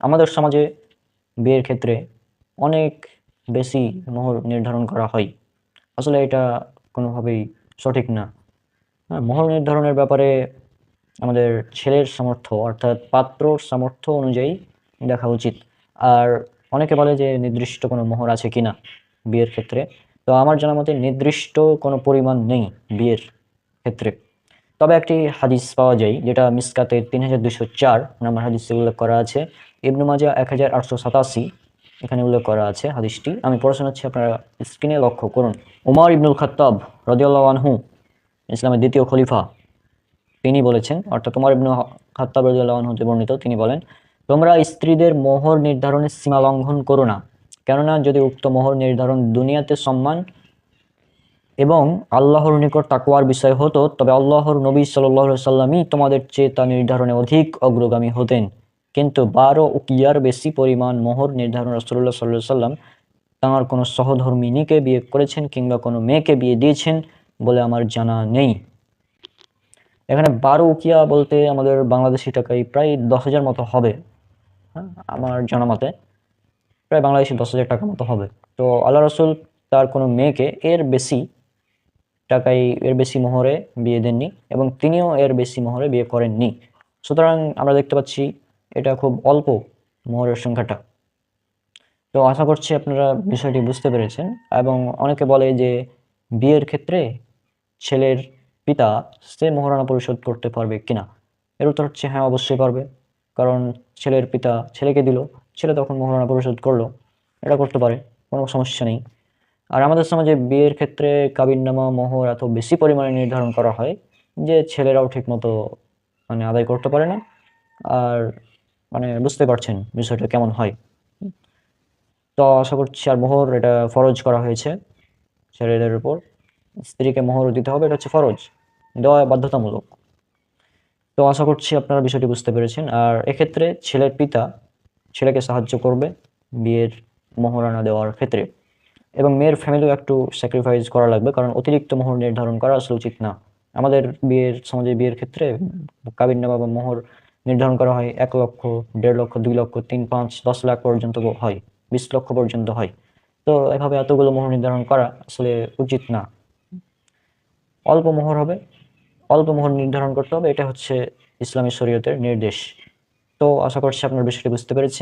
আমাদের সমাজে বিয়ের ক্ষেত্রে অনেক বেশি মোহর নির্ধারণ করা হয়। আসলে এটা কোনোভাবেই সঠিক না। হ্যাঁ, মোহর নির্ধারণের ব্যাপারে আমাদের ছেলের সামর্থ্য অর্থাৎ পাত্রর সামর্থ্য অনুযায়ী দেখা উচিত। আর অনেকে বলে যে নির্দিষ্ট কোনো মোহর আছে কিনা বিয়ের ক্ষেত্রে। তো আমার জানা মতে নির্দিষ্ট কোনো পরিমাণ নেই বিয়ের ক্ষেত্রে। তবে একটি হাদিস পাওয়া যায় যেটা মিসকাতে 3204 নাম্বার হাদিসে উল্লেখ করা আছে। ইবনু মাজাহ 1887 এখানে উল্লেখ করা আছে হাদিসটি। আমি পড়ে শোনাচ্ছি, আপনারা স্ক্রিনে লক্ষ্য করুন। উমর ইবনুল খাত্তাব রাদিয়াল্লাহু আনহু, ইসলামের দ্বিতীয় খলিফা, তিনি বলেছেন, অর্থাৎ উমর ইবনুল খাত্তাব রাদিয়াল্লাহু আনহু হতে বর্ণিত, তিনি বলেন, তোমরা স্ত্রীদের মোহর নির্ধারণের সীমা লঙ্ঘন করো না, কেননা যদি উক্ত মোহর নির্ধারণ দুনিয়াতে সম্মান এবং আল্লাহর নিকট তাকওয়ার বিষয় হতো, তবে আল্লাহর নবী সাল্লাল্লাহু আলাইহি সাল্লামই তোমাদের চেয়ে তা নির্ধারণে অধিক অগ্রগামী হতেন। কিন্তু 12 উকিয়ার বেশি পরিমাণ মোহর নির্ধারণ রাসূলুল্লাহ সাল্লাল্লাহু আলাইহি সাল্লাম তাঁর কোনো সহধর্মিণীকে বিয়ে করেছেন কিংবা কোনো মেয়েকে বিয়ে দিয়েছেন বলে আমার জানা নেই। এখানে 12 উকিয়া বলতে আমাদের বাংলাদেশি টাকায় প্রায় 10,000 মতো হবে। হ্যাঁ, আমার জানা মতে প্রায় বাংলাদেশি 10,000 টাকা মতো হবে। তো আল্লাহ রসুল তার কোনো মেয়েকে এর বেশি মোহরে বিয়ে দেননি এবং তিনিও এর বেশি মোহরে বিয়ে করেননি। সুতরাং আমরা দেখতে পাচ্ছি এটা খুব অল্প মোহরের সংখ্যাটা। তো আশা করছি আপনারা বিষয়টি বুঝতে পেরেছেন। এবং অনেকে বলে যে বিয়ের ক্ষেত্রে ছেলের পিতা সে মোহরানা পরিশোধ করতে পারবে কিনা। এর উত্তর হচ্ছে হ্যাঁ, অবশ্যই পারবে। কারণ ছেলের পিতা ছেলেকে দিল, ছেলে তখন মোহরানা পরিশোধ করলো, এটা করতে পারে, কোনো সমস্যা নেই। আর আমাদের সমাজে বিয়ের ক্ষেত্রে কাবিননামা মোহর এত বেশি পরিমাণে নির্ধারণ করা হয় যে ছেলেরাও ঠিক মতো আদায় করতে পারে না। আর বুঝতে পারছেন বিষয়টা কেমন হয়। তো আশা করছি, আর মোহর এটা ফরজ করা হয়েছে ছেলেদের উপর, স্ত্রীকে মোহর দিতে হবে, এটা হচ্ছে ফরজ, দেওয়া বাধ্যতামূলক। তো আশা করছি আপনারা বিষয়টি বুঝতে পেরেছেন। আর এক্ষেত্রে ছেলের পিতা ছেলেকে সাহায্য করবে বিয়ের মোহরানা দেওয়ার ক্ষেত্রে, এবং মেয়ের ফ্যামিলিও একটু স্যাক্রিফাইস করা লাগবে, কারণ অতিরিক্ত মোহর নির্ধারণ করা আসলে উচিত না। আমাদের সমাজে বিয়ের ক্ষেত্রে কাবিননামা বা মোহর নির্ধারণ করা হয় 1 লক্ষ, 1.5 লক্ষ, 2 লক্ষ, 3, 5, 10 লাখ পর্যন্ত হয়, 20 লক্ষ পর্যন্ত হয়। তো এভাবে এতগুলো মোহর নির্ধারণ করা আসলে উচিত না। অল্প মোহর হবে, অল্প মোহর নির্ধারণ করতে হবে, এটা হচ্ছে ইসলামী শরীয়তের নির্দেশ। তো আশা করছি আপনার বিষয়টি বুঝতে পেরেছেন।